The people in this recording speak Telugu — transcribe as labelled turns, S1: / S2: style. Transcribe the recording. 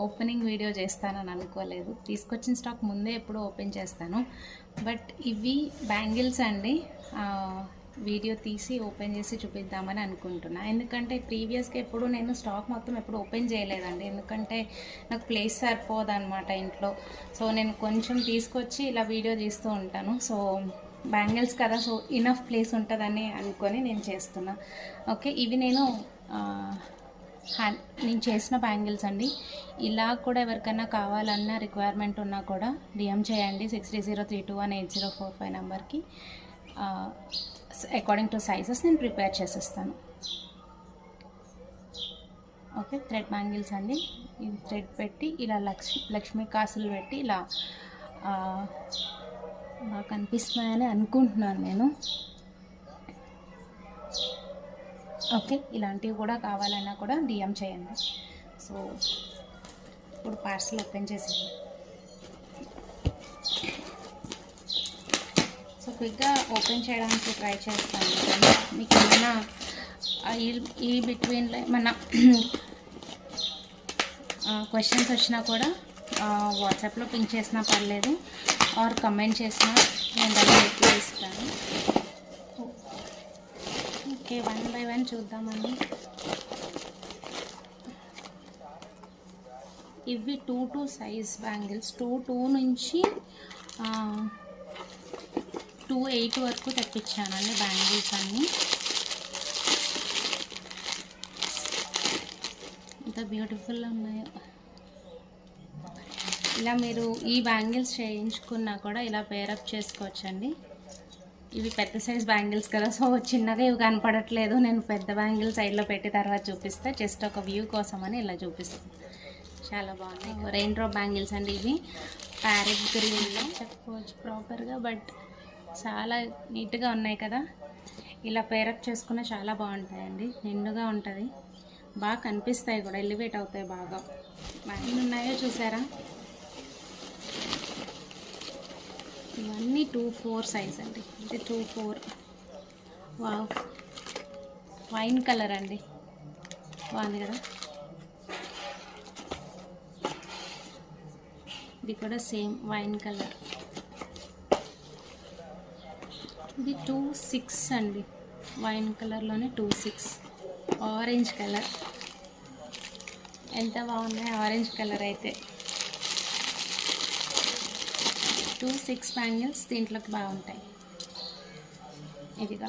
S1: ఓపెనింగ్ వీడియో చేస్తానని అనుకోలేదు. తీసుకొచ్చిన స్టాక్ ముందే ఎప్పుడూ ఓపెన్ చేస్తాను. బట్ ఇవి బ్యాంగిల్స్ అండి. వీడియో తీసి ఓపెన్ చేసి చూపిద్దామని అనుకుంటున్నా. ఎందుకంటే ప్రీవియస్గా ఎప్పుడు నేను స్టాక్ మొత్తం ఎప్పుడు ఓపెన్ చేయలేదండి. ఎందుకంటే నాకు ప్లేస్ సరిపోదన్నమాట ఇంట్లో. సో నేను కొంచెం తీసుకొచ్చి ఇలా వీడియో తీస్తూ ఉంటాను. సో బ్యాంగిల్స్ కదా, సో ఇనఫ్ ప్లేస్ ఉంటుందని అనుకొని నేను చేస్తున్నా. ఓకే, ఇవి నేను చేసిన బ్యాంగిల్స్ అండి. ఇలా కూడా ఎవరికైనా కావాలన్నా రిక్వైర్మెంట్ ఉన్నా కూడా డిఎం చేయండి 6303218045 నెంబర్కి. అకార్డింగ్ టు సైజెస్ నేను ప్రిపేర్ చేసేస్తాను. ఓకే, థ్రెడ్ బ్యాంగిల్స్ అండి. ఇది థ్రెడ్ పెట్టి ఇలా లక్ష్మీ కాసులు పెట్టి ఇలా బాగా కనిపిస్తున్నాయని అనుకుంటున్నాను నేను. ఓకే, ఇలాంటివి కూడా కావాలన్నా కూడా డిఎం చేయండి. సో ఇప్పుడు పార్సల్ ఓపెన్ చేసేయండి. సో క్విక్గా ఓపెన్ చేయడానికి ట్రై చేస్తాను. మీకు ఏమైనా ఈ బిట్వీన్లో ఏమన్నా క్వశ్చన్స్ వచ్చినా కూడా వాట్సాప్లో పింక్ చేసినా పర్లేదు, ఆర్ కమెంట్ చేసినా నేను దాన్ని రిప్లై ఇస్తాను. ఓకే, 1 by 1 చూద్దామండి. ఇవి 2 సైజ్ బ్యాంగిల్స్. 2 నుంచి 2 వరకు తెప్పించానండి బ్యాంగిల్స్ అన్నీ. ఎంత బ్యూటిఫుల్గా ఉన్నాయో. ఇలా మీరు ఈ బ్యాంగిల్స్ చేయించుకున్నా కూడా ఇలా పేరప్ చేసుకోవచ్చండి. ఇవి పెద్ద సైజ్ బ్యాంగిల్స్ కదా, సో చిన్నగా ఇవి కనపడట్లేదు. నేను పెద్ద బ్యాంగిల్ సైడ్లో పెట్టి తర్వాత చూపిస్తే జస్ట్ ఒక వ్యూ కోసం అని ఇలా చూపిస్తాను. చాలా బాగున్నాయి. రెయిన్ డ్రాప్ బ్యాంగిల్స్ అండి. ఇవి ప్యారెట్ గ్రీన్లో చెప్పుకోవచ్చు ప్రాపర్గా, బట్ చాలా నీట్గా ఉన్నాయి కదా. ఇలా పేరప్ చేసుకున్న చాలా బాగుంటాయండి. నిండుగా ఉంటుంది, బాగా కనిపిస్తాయి కూడా, ఎలివేట్ అవుతాయి బాగా. ఎన్ని ఉన్నాయో చూసారా. ఇవన్నీ 2-4 సైజ్ అండి. అంటే 2-4. వావ్, వైన్ కలర్ అండి, బాగుంది కదా. ఇది కూడా సేమ్ వైన్ కలర్. ఇది 2-6 అండి. వైన్ కలర్లోనే 2-6. ఆరెంజ్ కలర్ ఎంత బాగున్నాయి. ఆరెంజ్ కలర్ అయితే 2-6 బ్యాంగిల్స్ దీంట్లోకి బాగుంటాయి. ఇదిగా